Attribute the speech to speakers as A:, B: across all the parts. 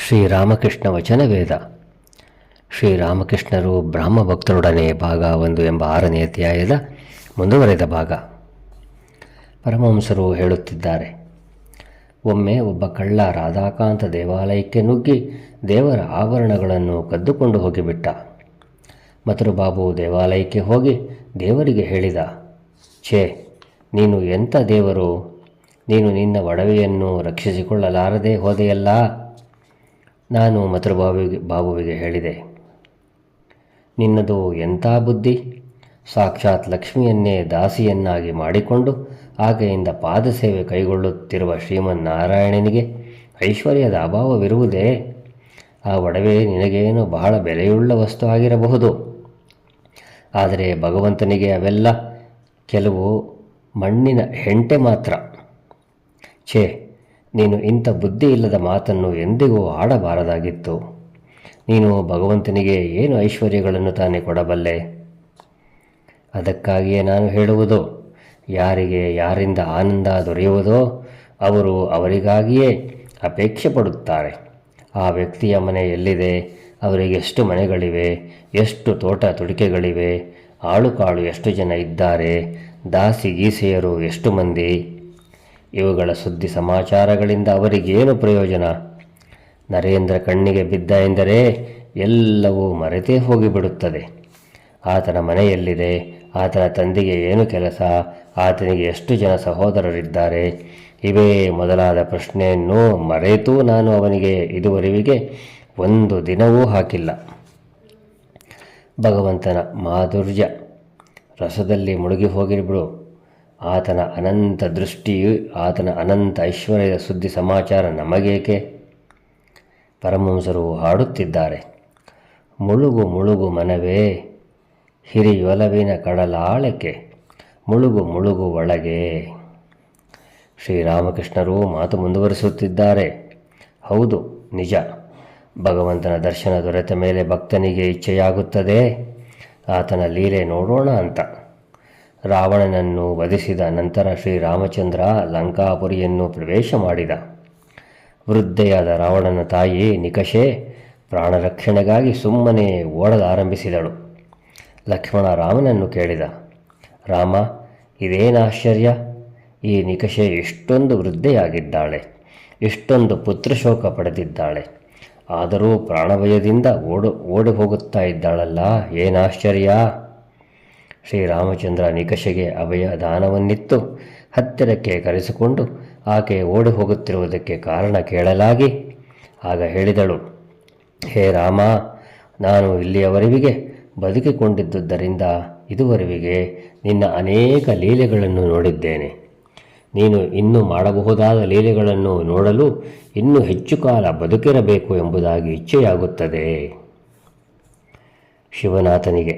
A: ಶ್ರೀರಾಮಕೃಷ್ಣ ವಚನವೇದ. ಶ್ರೀರಾಮಕೃಷ್ಣರು ಬ್ರಹ್ಮಭಕ್ತರೊಡನೆ ಭಾಗ 1 ಎಂಬ 6ನೇ ಅಧ್ಯಾಯದ ಮುಂದುವರೆದ ಭಾಗ. ಪರಮಹಂಸರು ಹೇಳುತ್ತಿದ್ದಾರೆ, ಒಮ್ಮೆ ಒಬ್ಬ ಕಳ್ಳ ರಾಧಾಕಾಂತ ದೇವಾಲಯಕ್ಕೆ ನುಗ್ಗಿ ದೇವರ ಆಭರಣಗಳನ್ನು ಕದ್ದುಕೊಂಡು ಹೋಗಿಬಿಟ್ಟ. ಮಥುರ ಬಾಬು ದೇವಾಲಯಕ್ಕೆ ಹೋಗಿ ದೇವರಿಗೆ ಹೇಳಿದ, ಛೇ, ನೀನು ಎಂಥ ದೇವರು, ನೀನು ನಿನ್ನ ಒಡವೆಯನ್ನು ರಕ್ಷಿಸಿಕೊಳ್ಳಲಾರದೆ ಹೋದೆಯಲ್ಲ. ನಾನು ಮಥುರ ಬಾಬುವಿಗೆ ಹೇಳಿದೆ, ನಿನ್ನದು ಎಂಥ ಬುದ್ಧಿ, ಸಾಕ್ಷಾತ್ ಲಕ್ಷ್ಮಿಯನ್ನೇ ದಾಸಿಯನ್ನಾಗಿ ಮಾಡಿಕೊಂಡು ಆಕೆಯಿಂದ ಪಾದಸೇವೆ ಕೈಗೊಳ್ಳುತ್ತಿರುವ ಶ್ರೀಮನ್ನಾರಾಯಣನಿಗೆ ಐಶ್ವರ್ಯದ ಅಭಾವವಿರುವುದೇ? ಆ ಒಡವೆ ನಿನಗೇನು ಬಹಳ ಬೆಲೆಯುಳ್ಳ ವಸ್ತು ಆಗಿರಬಹುದು, ಆದರೆ ಭಗವಂತನಿಗೆ ಅವೆಲ್ಲ ಕೆಲವು ಮಣ್ಣಿನ ಹೆಂಟೆ ಮಾತ್ರ. ಛೇ, ನೀನು ಇಂಥ ಬುದ್ಧಿ ಇಲ್ಲದ ಮಾತನ್ನು ಎಂದಿಗೂ ಆಡಬಾರದಾಗಿತ್ತು. ನೀನು ಭಗವಂತನಿಗೆ ಏನು ಐಶ್ವರ್ಯಗಳನ್ನು ತಾನೇ ಕೊಡಬಲ್ಲೆ? ಅದಕ್ಕಾಗಿಯೇ ನಾನು ಹೇಳುವುದು, ಯಾರಿಗೆ ಯಾರಿಂದ ಆನಂದ ದೊರೆಯುವುದೋ ಅವರು ಅವರಿಗಾಗಿಯೇ ಅಪೇಕ್ಷೆ ಪಡುತ್ತಾರೆ. ಆ ವ್ಯಕ್ತಿಯ ಮನೆ ಎಲ್ಲಿದೆ, ಅವರಿಗೆ ಎಷ್ಟು ಮನೆಗಳಿವೆ, ಎಷ್ಟು ತೋಟ ತುಡಿಕೆಗಳಿವೆ, ಆಳುಕಾಳು ಎಷ್ಟು ಜನ ಇದ್ದಾರೆ, ದಾಸಿ ಗೀಸೆಯರು ಎಷ್ಟು ಮಂದಿ, ಇವುಗಳ ಸುದ್ದಿ ಸಮಾಚಾರಗಳಿಂದ ಅವರಿಗೇನು ಪ್ರಯೋಜನ? ನರೇಂದ್ರ ಕಣ್ಣಿಗೆ ಬಿದ್ದ ಎಂದರೆ ಎಲ್ಲವೂ ಮರೆತೇ ಹೋಗಿಬಿಡುತ್ತದೆ. ಆತನ ಮನೆಯಲ್ಲಿದೆ, ಆತನ ತಂದೆಗೆ ಏನು ಕೆಲಸ, ಆತನಿಗೆ ಎಷ್ಟು ಜನ ಸಹೋದರರಿದ್ದಾರೆ, ಇವೇ ಮೊದಲಾದ ಪ್ರಶ್ನೆಯನ್ನು ಮರೆತೂ ನಾನು ಅವನಿಗೆ ಇದುವರೆವಿಗೆ ಒಂದು ದಿನವೂ ಹಾಕಿಲ್ಲ. ಭಗವಂತನ ಮಾಧುರ್ಯ ರಸದಲ್ಲಿ ಮುಳುಗಿ ಹೋಗಿಬಿಡು. ಆತನ ಅನಂತ ದೃಷ್ಟಿಯು, ಆತನ ಅನಂತ ಐಶ್ವರ್ಯದ ಸುದ್ದಿ ಸಮಾಚಾರ ನಮಗೇಕೆ? ಪರಮಹಂಸರು ಹಾಡುತ್ತಿದ್ದಾರೆ, ಮುಳುಗು ಮುಳುಗು ಮನವೇ, ಹಿರಿಯೊಲವಿನ ಕಡಲಾಳಕ್ಕೆ ಮುಳುಗು ಮುಳುಗು ಒಳಗೆ. ಶ್ರೀರಾಮಕೃಷ್ಣರು ಮಾತು ಮುಂದುವರಿಸುತ್ತಿದ್ದಾರೆ, ಹೌದು, ನಿಜ. ಭಗವಂತನ ದರ್ಶನ ದೊರೆತ ಮೇಲೆ ಭಕ್ತನಿಗೆ ಇಚ್ಛೆಯಾಗುತ್ತದೆ ಆತನ ಲೀಲೆ ನೋಡೋಣ ಅಂತ. ರಾವಣನನ್ನು ವಧಿಸಿದ ನಂತರ ಶ್ರೀರಾಮಚಂದ್ರ ಲಂಕಾಪುರಿಯನ್ನು ಪ್ರವೇಶ ಮಾಡಿದ. ವೃದ್ಧೆಯಾದ ರಾವಣನ ತಾಯಿ ನಿಕಷೆ ಪ್ರಾಣರಕ್ಷಣೆಗಾಗಿ ಸುಮ್ಮನೆ ಓಡಲಾರಂಭಿಸಿದಳು. ಲಕ್ಷ್ಮಣ ರಾಮನನ್ನು ಕೇಳಿದ, ರಾಮ, ಇದೇನಾಶ್ಚರ್ಯ, ಈ ನಿಕಷೆ ಇಷ್ಟೊಂದು ವೃದ್ಧೆಯಾಗಿದ್ದಾಳೆ, ಇಷ್ಟೊಂದು ಪುತ್ರಶೋಕ ಪಡೆದಿದ್ದಾಳೆ, ಆದರೂ ಪ್ರಾಣಭಯದಿಂದ ಓಡಿ ಹೋಗುತ್ತಾ ಇದ್ದಾಳಲ್ಲ, ಏನಾಶ್ಚರ್ಯ? ಶ್ರೀರಾಮಚಂದ್ರ ನಿಕಷೆಗೆ ಅಭಯ ದಾನವನ್ನಿತ್ತು ಹತ್ತಿರಕ್ಕೆ ಕರೆಸಿಕೊಂಡು ಆಕೆ ಓಡಿ ಹೋಗುತ್ತಿರುವುದಕ್ಕೆ ಕಾರಣ ಕೇಳಲಾಗಿ ಆಗ ಹೇಳಿದಳು, ಹೇ ರಾಮ, ನಾನು ಇಲ್ಲಿಯವರೆವಿಗೆ ಬದುಕಿಕೊಂಡಿದ್ದುದರಿಂದ ಇದುವರೆವಿಗೆ ನಿನ್ನ ಅನೇಕ ಲೀಲೆಗಳನ್ನು ನೋಡಿದ್ದೇನೆ. ನೀನು ಇನ್ನೂ ಮಾಡಬಹುದಾದ ಲೀಲೆಗಳನ್ನು ನೋಡಲು ಇನ್ನೂ ಹೆಚ್ಚು ಕಾಲ ಬದುಕಿರಬೇಕು ಎಂಬುದಾಗಿ ಇಚ್ಛೆಯಾಗುತ್ತದೆ. ಶಿವನಾಥನಿಗೆ,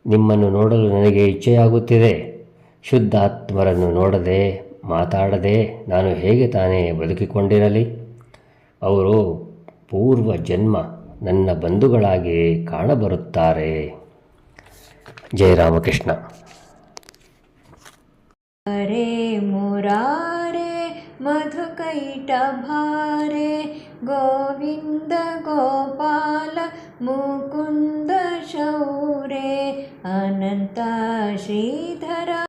A: ನಿಮ್ಮನ್ನು ನೋಡಲು ನನಗೆ ಇಚ್ಛೆಯಾಗುತ್ತಿದೆ. ಶುದ್ಧಾತ್ಮರನ್ನು ನೋಡದೆ ಮಾತಾಡದೆ ನಾನು ಹೇಗೆ ತಾನೇ ಬದುಕಿಕೊಂಡಿರಲಿ? ಅವರು ಪೂರ್ವ ಜನ್ಮ ನನ್ನ ಬಂಧುಗಳಾಗಿ ಕಾಣಬರುತ್ತಾರೆ. ಜಯರಾಮಕೃಷ್ಣ.
B: ಹರೇ ಮುರಾರೇ ಮಧುಕೈಟಭಾರೇ ಗೋವಿಂದ ಗೋಪಾಲ ಮುಕುಂದ ಶೌರೇ ಅನಂತ ಶ್ರೀಧರ